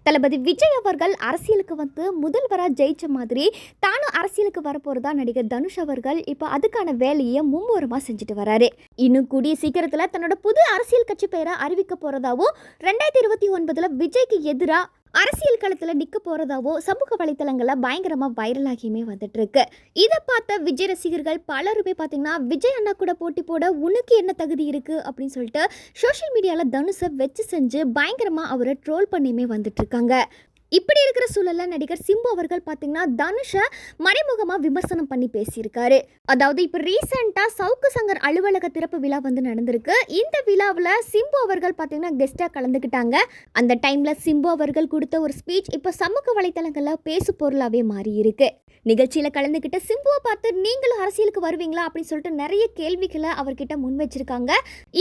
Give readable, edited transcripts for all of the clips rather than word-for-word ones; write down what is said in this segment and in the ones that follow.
தளபதி விஜய் அவர்கள் அரசியலுக்கு வந்து முதல்வராக ஜெயிச்ச மாதிரி தானும் அரசியலுக்கு வரப்போறதா நடிகர் தனுஷ் அவர்கள் இப்போ அதுக்கான வேலையை மும்முரமாக செஞ்சுட்டு வராரு. இன்னும் கூடிய சீக்கிரத்தில் தன்னோட புது அரசியல் கட்சி பெயரை அறிவிக்க போறதாவும் 2029 விஜய்க்கு எதிராக அரசியல் களத்தில் நிற்க போகிறதாவோ சமூக வலைத்தளங்களில் பயங்கரமாக வைரலாகியுமே வந்துட்டு இருக்கு. இதை பார்த்த விஜய் ரசிகர்கள் பலருமே பார்த்தீங்கன்னா விஜய் அண்ணா கூட போட்டி போட உனக்கு என்ன தகுதி இருக்குது அப்படின்னு சொல்லிட்டு சோஷியல் மீடியாவில் தனுஷை வச்சு செஞ்சு பயங்கரமாக அவரை ட்ரோல் பண்ணியுமே வந்துட்டு இருக்காங்க. இப்படி இருக்கிற சூழலில் நடிகர் சிம்பு அவர்கள் பார்த்தீங்கன்னா தனுஷை மறைமுகமாக விமர்சனம் பண்ணி பேசியிருக்காரு. அதாவது இப்போ ரீசெண்டாக சவுக்கு சங்கர் அலுவலக திறப்பு விழா வந்து நடந்திருக்கு. இந்த விழாவில் சிம்பு அவர்கள் பார்த்தீங்கன்னா கெஸ்ட்டாக கலந்துக்கிட்டாங்க. அந்த டைமில் சிம்பு அவர்கள் கொடுத்த ஒரு ஸ்பீச் இப்போ சமூக வலைத்தளங்களில் பேசு பொருளாகவே மாறி இருக்கு. நிகழ்ச்சியில் கலந்துக்கிட்ட சிம்புவை பார்த்து நீங்களும் அரசியலுக்கு வருவீங்களா அப்படின்னு சொல்லிட்டு நிறைய கேள்விகளை அவர்கிட்ட முன் வச்சிருக்காங்க.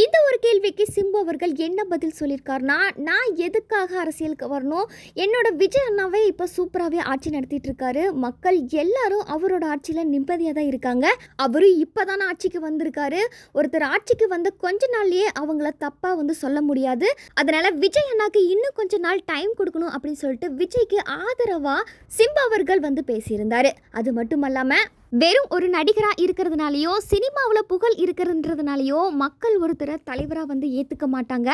இந்த ஒரு கேள்விக்கு சிம்பு அவர்கள் என்ன பதில் சொல்லியிருக்காருன்னா, நான் எதுக்காக அரசியலுக்கு வரணும், என்னோட விஜய் அண்ணாவே இப்போ சூப்பராகவே ஆட்சி நடத்திட்டு இருக்காரு, மக்கள் எல்லாரும் அவரோட ஆட்சியில் நிம்மதியாக தான் இருக்காங்க, அவரும் இப்போதானே ஆட்சிக்கு வந்திருக்காரு, ஒருத்தர் ஆட்சிக்கு வந்த கொஞ்ச நாள்லயே அவங்கள தப்பாக வந்து சொல்ல முடியாது, அதனால விஜய் அண்ணாக்கு இன்னும் கொஞ்ச நாள் டைம் கொடுக்கணும் அப்படின்னு சொல்லிட்டு விஜய்க்கு ஆதரவாக சிம்பு அவர்கள் வந்து பேசியிருந்தாரு. அது மட்டும் இல்லாமல் வெறும் ஒரு நடிகராக இருக்கிறதுனாலையோ சினிமாவில் புகழ் இருக்கிறதுனாலையோ மக்கள் ஒருத்தரை தலைவராக வந்து ஏற்றுக்க மாட்டாங்க.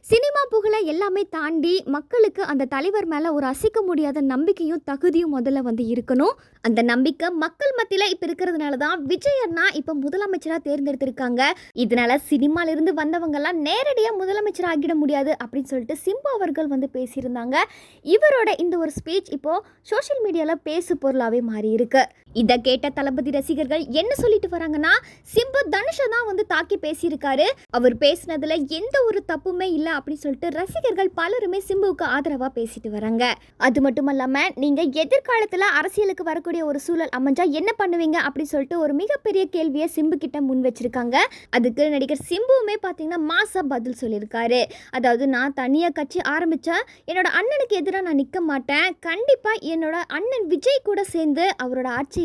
சினிமா புகழை எல்லாமே தாண்டி மக்களுக்கு அந்த தலைவர் மேலே ஒரு அசைக்க முடியாத நம்பிக்கையும் தகுதியும் முதல்ல வந்து இருக்கணும். அந்த நம்பிக்கை மக்கள் மத்தியில் இப்போ இருக்கிறதுனால தான் விஜய் அண்ணா இப்போ முதலமைச்சராக தேர்ந்தெடுத்திருக்காங்க. இதனால சினிமாலிருந்து வந்தவங்கெல்லாம் நேரடியாக முதலமைச்சர் ஆகிட முடியாது அப்படின்னு சொல்லிட்டு சிம்பு அவர்கள் வந்து பேசியிருந்தாங்க. இவரோட இந்த ஒரு ஸ்பீச் இப்போ சோஷியல் மீடியாவில் பேசு பொருளாகவே மாறி இருக்கு. இதை கேட்ட தளபதி ரசிகர்கள் என்ன சொல்லிட்டு வராங்கன்னா, சிம்பு தனுஷை தான் வந்து தாக்கி பேசியிருக்காரு, அவர் பேசினதுல எந்த ஒரு தப்புமே இல்லை அப்படின்னு சொல்லிட்டு ரசிகர்கள் பலருமே சிம்புவுக்கு ஆதரவாக பேசிட்டு வராங்க. அது மட்டும் இல்லாமல் நீங்கள் எதிர்காலத்தில் அரசியலுக்கு வரக்கூடிய ஒரு சூழல் அமைஞ்சா என்ன பண்ணுவீங்க அப்படின்னு சொல்லிட்டு ஒரு மிகப்பெரிய கேள்வியை சிம்பு கிட்ட முன் வச்சிருக்காங்க. அதுக்கு நடிகர் சிம்புவுமே பார்த்தீங்கன்னா மாசா பதில் சொல்லியிருக்காரு. அதாவது, நான் தனியாக கட்சி ஆரம்பித்தேன், என்னோட அண்ணனுக்கு எதிராக நான் நிற்க மாட்டேன், கண்டிப்பாக என்னோட அண்ணன் விஜய் கூட சேர்ந்து அவரோட ஆட்சி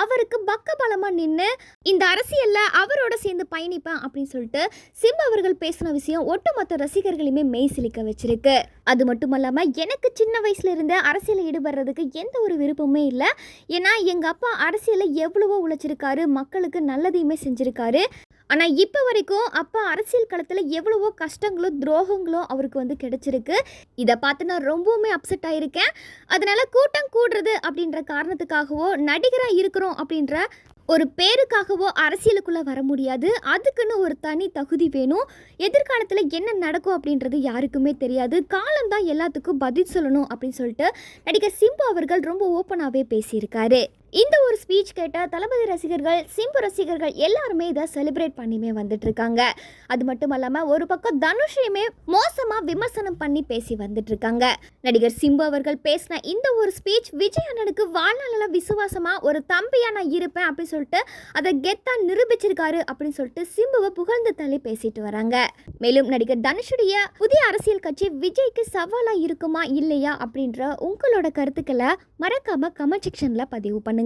அவருக்கு பக்கபலமாக நின்று இந்த அரசியல்ல அவரோட சேர்ந்து பயணிப்பேன் அப்படின்னு சொல்லிட்டு சிம்பு அவர்கள் பேசின விஷயம் ஒட்டுமொத்த ரசிகர்களையுமே மெய் சிலிக்க வச்சிருக்கு. அது மட்டும் இல்லாமல் எனக்கு சின்ன வயசுல இருந்து அரசியலில் ஈடுபடுறதுக்கு எந்த ஒரு விருப்பமே இல்லை. ஏன்னா எங்கள் அப்பா அரசியலில் எவ்வளவோ உழைச்சிருக்காரு, மக்களுக்கு நல்லதையுமே செஞ்சுருக்காரு. ஆனால் இப்போ வரைக்கும் அப்பா அரசியல் களத்தில் எவ்வளவோ கஷ்டங்களோ துரோகங்களோ அவருக்கு வந்து கிடைச்சிருக்கு. இதை பார்த்து நான் ரொம்பவுமே அப்செட் ஆகியிருக்கேன். அதனால் கூட்டம் கூடுறது அப்படின்ற காரணத்துக்காகவோ நடிகராக இருக்கிறோம் அப்படின்ற ஒரு பேருக்காகவோ அரசியலுக்குள்ளே வர முடியாது. அதுக்குன்னு ஒரு தனி தகுதி வேணும். எதிர்காலத்தில் என்ன நடக்கும் அப்படின்றது யாருக்குமே தெரியாது. காலம்தான் எல்லாத்துக்கும் பதில் சொல்லணும் அப்படின்னு சொல்லிட்டு நடிகர் சிம்பு அவர்கள் ரொம்ப ஓப்பனாகவே பேசியிருக்காரு. இந்த ஒரு ஸ்பீச் கேட்ட தளபதி ரசிகர்கள், சிம்பு ரசிகர்கள் எல்லாருமே இதை செலிப்ரேட் பண்ணியுமே வந்துட்டு இருக்காங்க. அது மட்டும் இல்லாமல் ஒரு பக்கம் தனுஷையுமே மோசமாக விமர்சனம் பண்ணி பேசி வந்துட்டு இருக்காங்க. நடிகர் சிம்பு அவர்கள் பேசின இந்த ஒரு ஸ்பீச் விஜய் அண்ணனுக்கு வாழ்நாளில் விசுவாசமாக ஒரு தம்பியாக நான் இருப்பேன் அப்படின்னு சொல்லிட்டு அதை கெத்தா நிரூபிச்சிருக்காரு அப்படின்னு சொல்லிட்டு சிம்புவை புகழ்ந்து தள்ளி பேசிட்டு வராங்க. மேலும் நடிகர் தனுஷுடைய புதிய அரசியல் கட்சி விஜய்க்கு சவாலா இருக்குமா இல்லையா அப்படின்ற உங்களோட கருத்துக்களை மறக்காம கமெண்ட் செக்ஷன்ல பதிவு பண்ணுங்க.